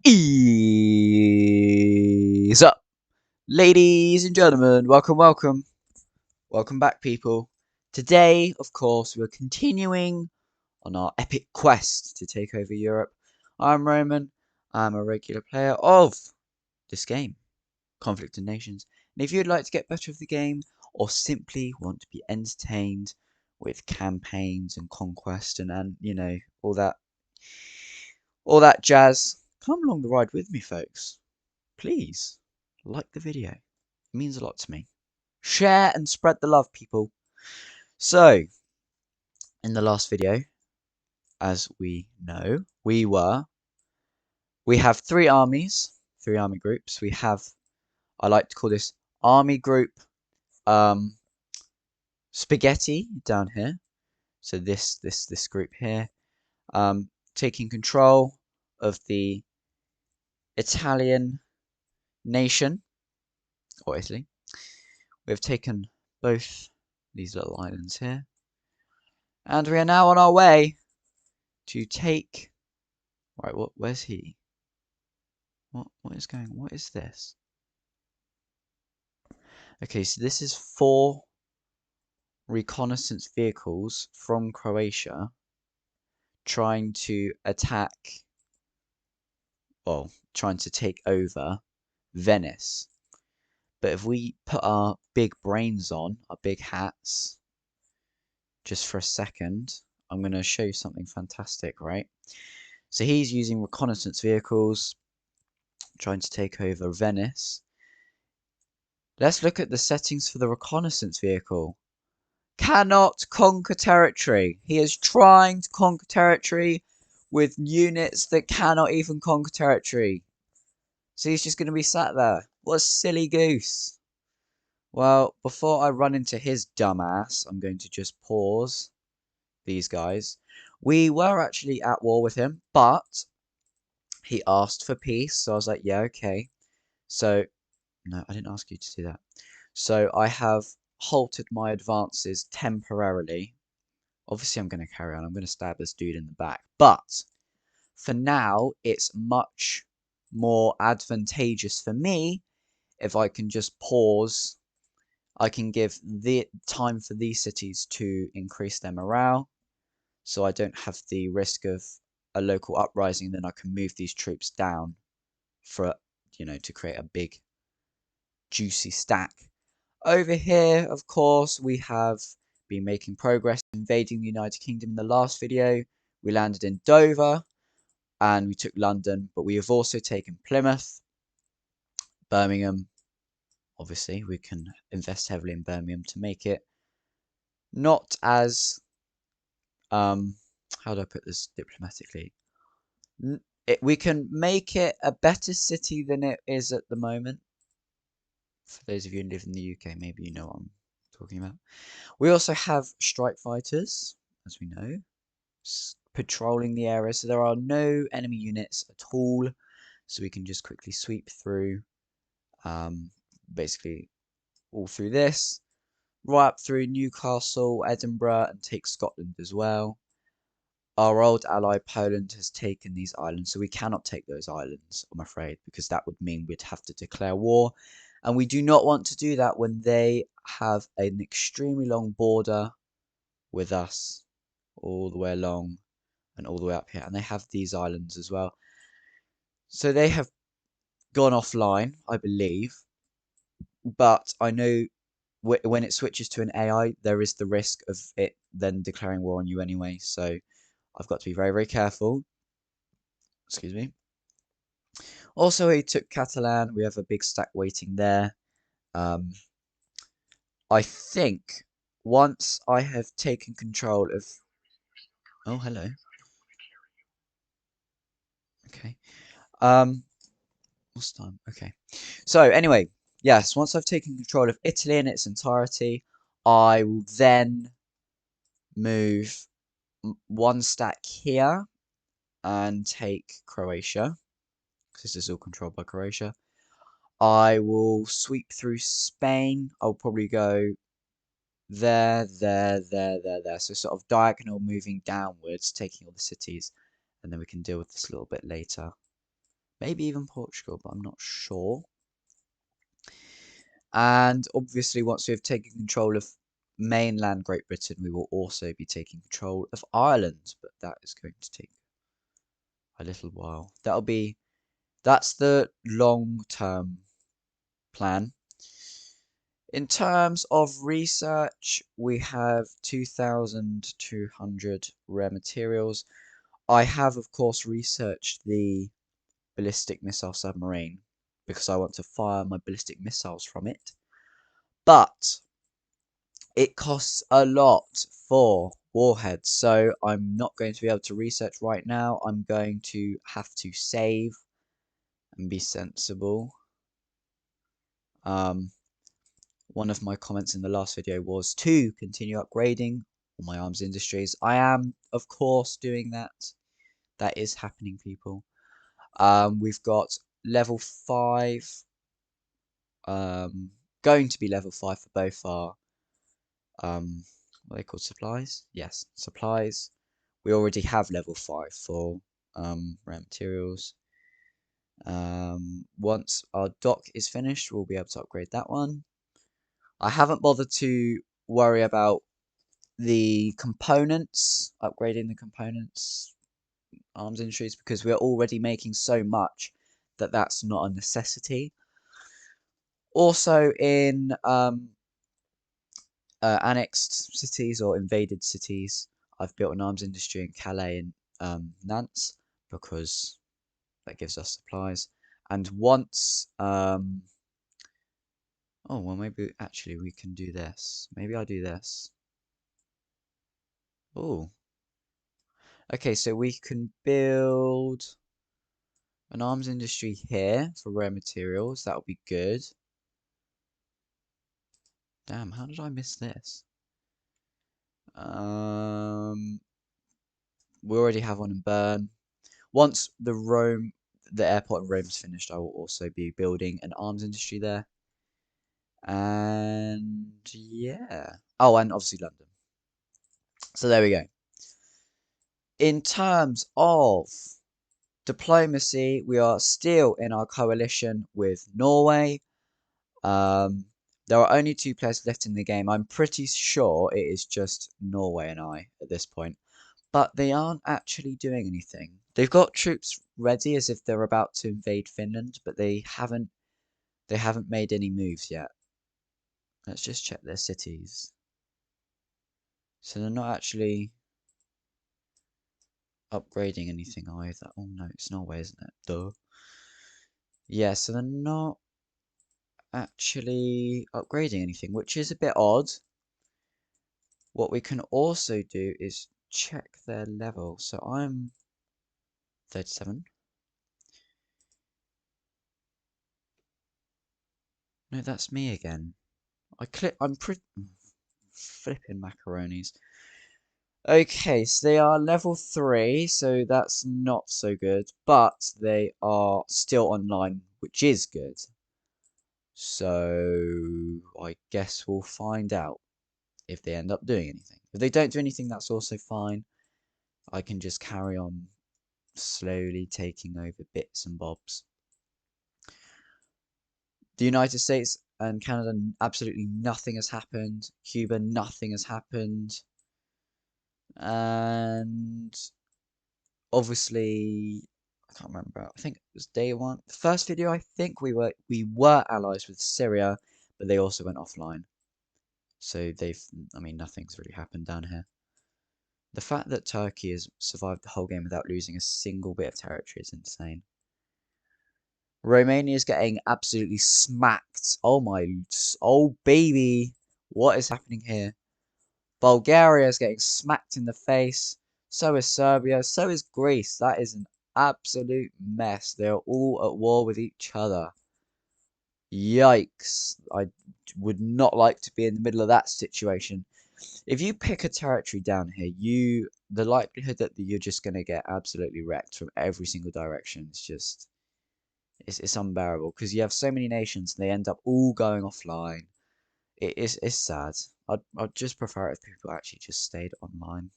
Ease up, ladies and gentlemen. Welcome back, people. Today, of course, we're continuing on our epic quest to take over Europe. I'm Roman. I'm a regular player of this game, Conflict of Nations. And if you'd like to get better of the game, or simply want to be entertained with campaigns and conquest and you know all that jazz, come along the ride with me, folks. Please like the video. It means a lot to me. Share and spread the love, people. So, in the last video, as we know, we have three army groups. We have, I like to call this army group spaghetti down here. So this group here, taking control of the Italian nation, or Italy. We've taken both these little islands here. And we are now on our way to take... Right, where's he? What is this? Okay, so this is 4 reconnaissance vehicles from Croatia trying to attack, well, trying to take over Venice. But if we put our big brains on, our big hats, just for a second, I'm going to show you something fantastic, right? So he's using reconnaissance vehicles, trying to take over Venice. Let's look at the settings for the reconnaissance vehicle. Cannot conquer territory. He is trying to conquer territory with units that cannot even conquer territory. So he's just going to be sat there. What a silly goose. Well, before I run into his dumbass, I'm going to just pause these guys. We were actually at war with him, but he asked for peace. So I was like, yeah, okay. So, no, I didn't ask you to do that. So I have halted my advances temporarily. Obviously, I'm going to carry on. I'm going to stab this dude in the back. But for now, it's much more advantageous for me if I can just pause. I can give the time for these cities to increase their morale, so I don't have the risk of a local uprising. Then I can move these troops down for, to create a big, juicy stack. Over here, of course, we have been making progress invading the United Kingdom. In the last video, we landed in Dover and we took London, but we have also taken Plymouth, Birmingham. Obviously, we can invest heavily in Birmingham to make it not as, how do I put this diplomatically? We can make it a better city than it is at the moment. For those of you who live in the UK, maybe you know what I'm talking about. We also have strike fighters, as we know, patrolling the area. So there are no enemy units at all. So we can just quickly sweep through, basically all through this, right up through Newcastle, Edinburgh, and take Scotland as well. Our old ally Poland has taken these islands, so we cannot take those islands, I'm afraid, because that would mean we'd have to declare war. And we do not want to do that when they have an extremely long border with us, all the way along and all the way up here. And they have these islands as well. So they have gone offline, I believe. But I know when it switches to an AI, there is the risk of it then declaring war on you anyway. So I've got to be very, very careful. Excuse me. Also, he took Catalan. We have a big stack waiting there. I think once I have taken control of... Oh, hello. Okay. What's time? Okay. So anyway, yes, once I've taken control of Italy in its entirety, I will then move one stack here and take Croatia, because this is all controlled by Croatia. I will sweep through Spain. I'll probably go there. So sort of diagonal moving downwards, taking all the cities, and then we can deal with this a little bit later. Maybe even Portugal, but I'm not sure. And obviously, once we have taken control of mainland Great Britain, we will also be taking control of Ireland, but that is going to take a little while. That's the long-term plan. In terms of research, we have 2,200 rare materials. I have, of course, researched the ballistic missile submarine because I want to fire my ballistic missiles from it. But it costs a lot for warheads, so I'm not going to be able to research right now. I'm going to have to save and be sensible. One of my comments in the last video was to continue upgrading all my arms industries. I am, of course, doing that. That is happening, people. We've got level 5, going to be level 5 for both our, what are they called, supplies? Yes, supplies. We already have level 5 for rare materials. Once our dock is finished, we'll be able to upgrade that one. I haven't bothered to worry about the components, upgrading the components, arms industries, because we're already making so much that that's not a necessity. Also, in annexed cities or invaded cities, I've built an arms industry in Calais and Nantes because that gives us supplies. And once, oh well, maybe actually we can do this. Maybe I do this. Oh, okay, so we can build an arms industry here for rare materials. That would be good. Damn, how did I miss this? We already have one in Bern. Once the airport in Rome is finished, I will also be building an arms industry there. And yeah. Oh, and obviously London. So there we go. In terms of diplomacy, we are still in our coalition with Norway. There are only 2 players left in the game. I'm pretty sure it is just Norway and I at this point. But they aren't actually doing anything. They've got troops ready as if they're about to invade Finland, but they haven't made any moves yet. Let's just check their cities. So they're not actually upgrading anything either. Oh no, it's Norway, isn't it? Duh. Yeah, so they're not actually upgrading anything, which is a bit odd. What we can also do is check their level. So I'm 37. No, that's me again. I'm pretty flipping macaronis. Okay, so they are level 3, so that's not so good, but they are still online, which is good. So I guess we'll find out if they end up doing anything. If they don't do anything, that's also fine. I can just carry on slowly taking over bits and bobs. The United States and Canada, absolutely nothing has happened. Cuba, nothing has happened. And obviously, I can't remember. I think it was day 1. The first video, I think we were allies with Syria, but they also went offline. So I mean, nothing's really happened down here. The fact that Turkey has survived the whole game without losing a single bit of territory is insane. Romania is getting absolutely smacked. Oh baby, what is happening here? Bulgaria is getting smacked in the face. So is Serbia. So is Greece. That is an absolute mess. They're all at war with each other. Yikes. I would not like to be in the middle of that situation. If you pick a territory down here, the likelihood that you're just going to get absolutely wrecked from every single direction is just, it's unbearable. Because you have so many nations and they end up all going offline. It's sad. I'd just prefer it if people actually just stayed online.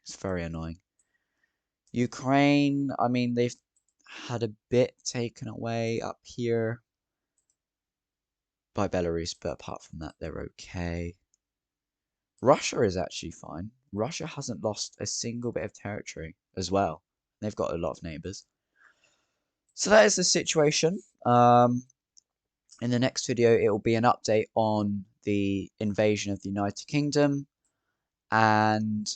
It's very annoying. Ukraine, I mean, had a bit taken away up here by Belarus, but apart from that, they're okay. Russia is actually fine. Russia hasn't lost a single bit of territory as well. They've got a lot of neighbors. So that is the situation. In the next video, it will be an update on the invasion of the United Kingdom, and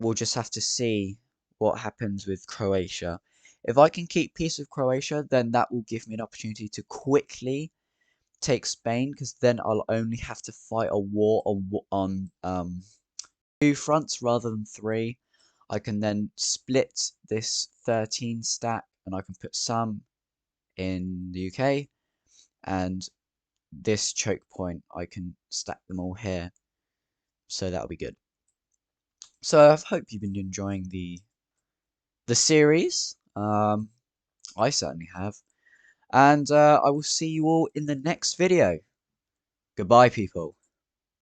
we'll just have to see what happens with Croatia. If I can keep peace with Croatia, then that will give me an opportunity to quickly take Spain, because then I'll only have to fight a war on 2 fronts rather than 3. I can then split this 13 stack, and I can put some in the UK, and this choke point I can stack them all here, so that'll be good. So I hope you've been enjoying the series. I certainly have, and I will see you all in the next video. Goodbye, people.